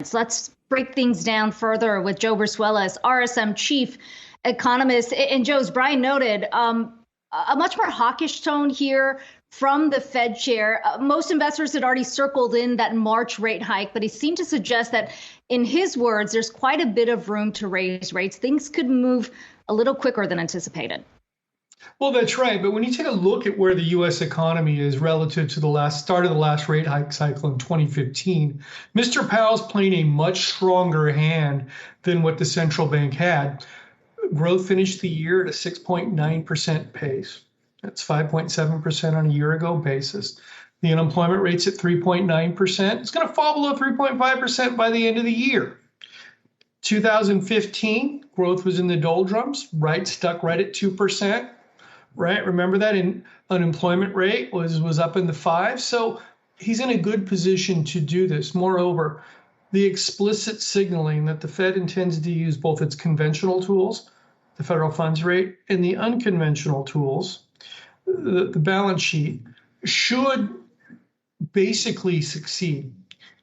So let's break things down further with Joe Brusuelas, RSM Chief Economist. And Joe, as Brian noted, a much more hawkish tone here from the Fed chair. Most investors had already circled in that March rate hike, but he seemed to suggest that, in his words, there's quite a bit of room to raise rates. Things could move a little quicker than anticipated. Well, that's right. But when you take a look at where the U.S. economy is relative to the start of the last rate hike cycle in 2015, Mr. Powell's playing a much stronger hand than what the central bank had. Growth finished the year at a 6.9% pace. That's 5.7% on a year ago basis. The unemployment rate's at 3.9%. It's going to fall below 3.5% by the end of the year. 2015, growth was in the doldrums, right? Stuck right at 2%. Right, remember that? And unemployment rate was up in the 5s. So he's in a good position to do this. Moreover, the explicit signaling that the Fed intends to use both its conventional tools, the federal funds rate, and the unconventional tools, the balance sheet, should basically succeed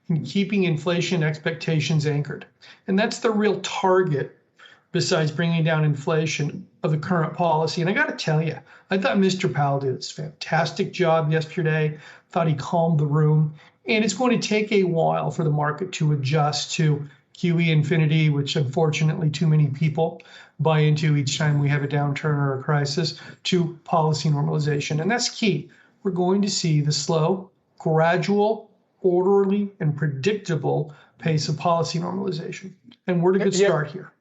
in keeping inflation expectations anchored. And that's the real target, besides bringing down inflation, of the current policy. And I got to tell you, I thought Mr. Powell did a fantastic job yesterday. Thought he calmed the room. And it's going to take a while for the market to adjust to QE infinity, which unfortunately too many people buy into each time we have a downturn or a crisis, to policy normalization. And that's key. We're going to see the slow, gradual, orderly, and predictable pace of policy normalization. And we're at a good start here.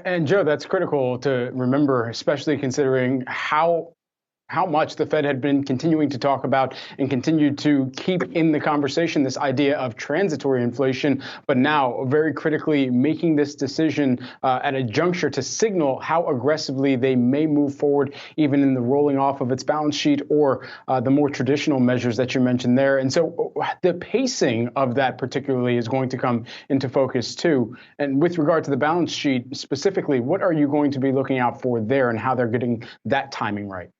And Joe, that's critical to remember, especially considering how much the Fed had been continuing to talk about and continue to keep in the conversation this idea of transitory inflation, but now very critically making this decision at a juncture to signal how aggressively they may move forward, even in the rolling off of its balance sheet or the more traditional measures that you mentioned there. And so the pacing of that particularly is going to come into focus too. And with regard to the balance sheet specifically, what are you going to be looking out for there and how they're getting that timing right?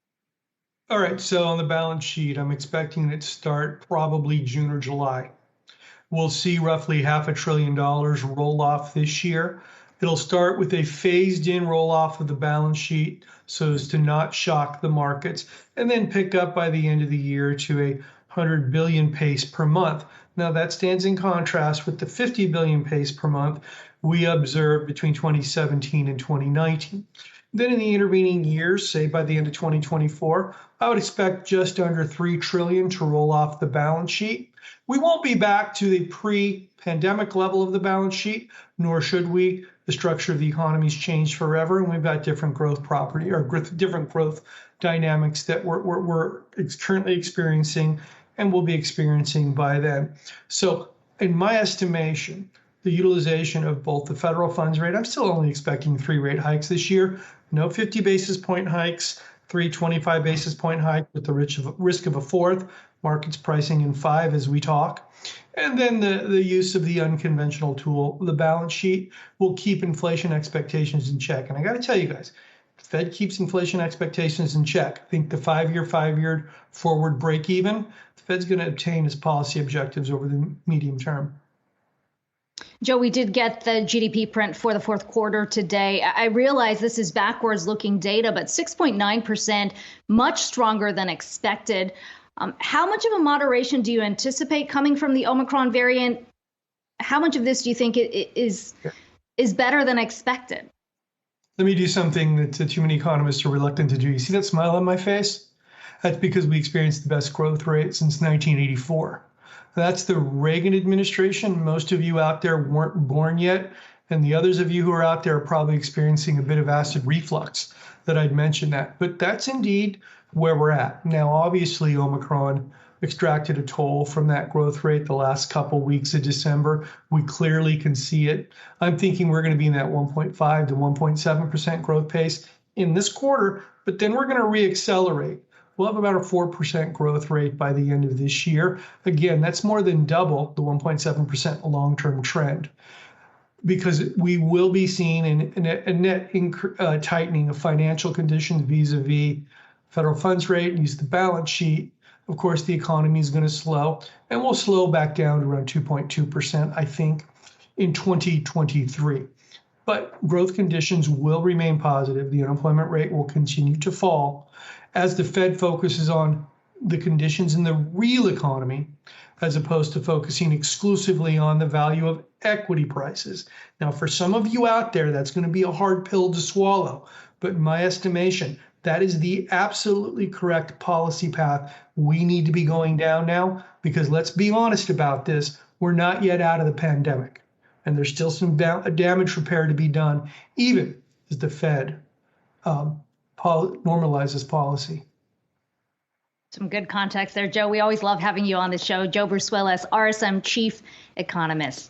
All right, so on the balance sheet, I'm expecting it to start probably June or July. We'll see roughly $500 billion roll off this year. It'll start with a phased in roll off of the balance sheet so as to not shock the markets, and then pick up by the end of the year to a 100 billion pace per month. Now that stands in contrast with the 50 billion pace per month we observed between 2017 and 2019. Then in the intervening years, say by the end of 2024, I would expect just under $3 trillion to roll off the balance sheet. We won't be back to the pre-pandemic level of the balance sheet, nor should we. The structure of the economy's changed forever, and we've got different growth property or different growth dynamics that we're currently experiencing and will be experiencing by then. So in my estimation, the utilization of both the federal funds rate, I'm still only expecting 3 rate hikes this year, no 50 basis point hikes, 3 25 basis point hike with the risk of a fourth, markets pricing in 5 as we talk. And then the use of the unconventional tool, the balance sheet, will keep inflation expectations in check. And I got to tell you guys, the Fed keeps inflation expectations in check. I think the 5-year forward break even, the Fed's going to obtain its policy objectives over the medium term. Joe, we did get the GDP print for the fourth quarter today. I realize this is backwards looking data, but 6.9%, much stronger than expected. How much of a moderation do you anticipate coming from the Omicron variant? How much of this do you think is better than expected? Let me do something that too many economists are reluctant to do. You see that smile on my face? That's because we experienced the best growth rate since 1984. That's the Reagan administration. Most of you out there weren't born yet, and the others of you who are out there are probably experiencing a bit of acid reflux that I'd mentioned that. But that's indeed where we're at. Now, obviously, Omicron extracted a toll from that growth rate the last couple weeks of December. We clearly can see it. I'm thinking we're going to be in that 1.5 to 1.7% growth pace in this quarter, but then we're going to reaccelerate. We'll have about a 4% growth rate by the end of this year. Again, that's more than double the 1.7% long-term trend, because we will be seeing a net tightening of financial conditions vis-a-vis federal funds rate, use the balance sheet. Of course, the economy is going to slow, and we'll slow back down to around 2.2%, I think, in 2023. But growth conditions will remain positive. The unemployment rate will continue to fall as the Fed focuses on the conditions in the real economy, as opposed to focusing exclusively on the value of equity prices. Now, for some of you out there, that's going to be a hard pill to swallow. But in my estimation, that is the absolutely correct policy path we need to be going down now, because let's be honest about this, we're not yet out of the pandemic. And there's still some damage repair to be done, even as the Fed normalizes policy. Some good context there, Joe. We always love having you on the show. Joe Brusuelas, RSM Chief Economist.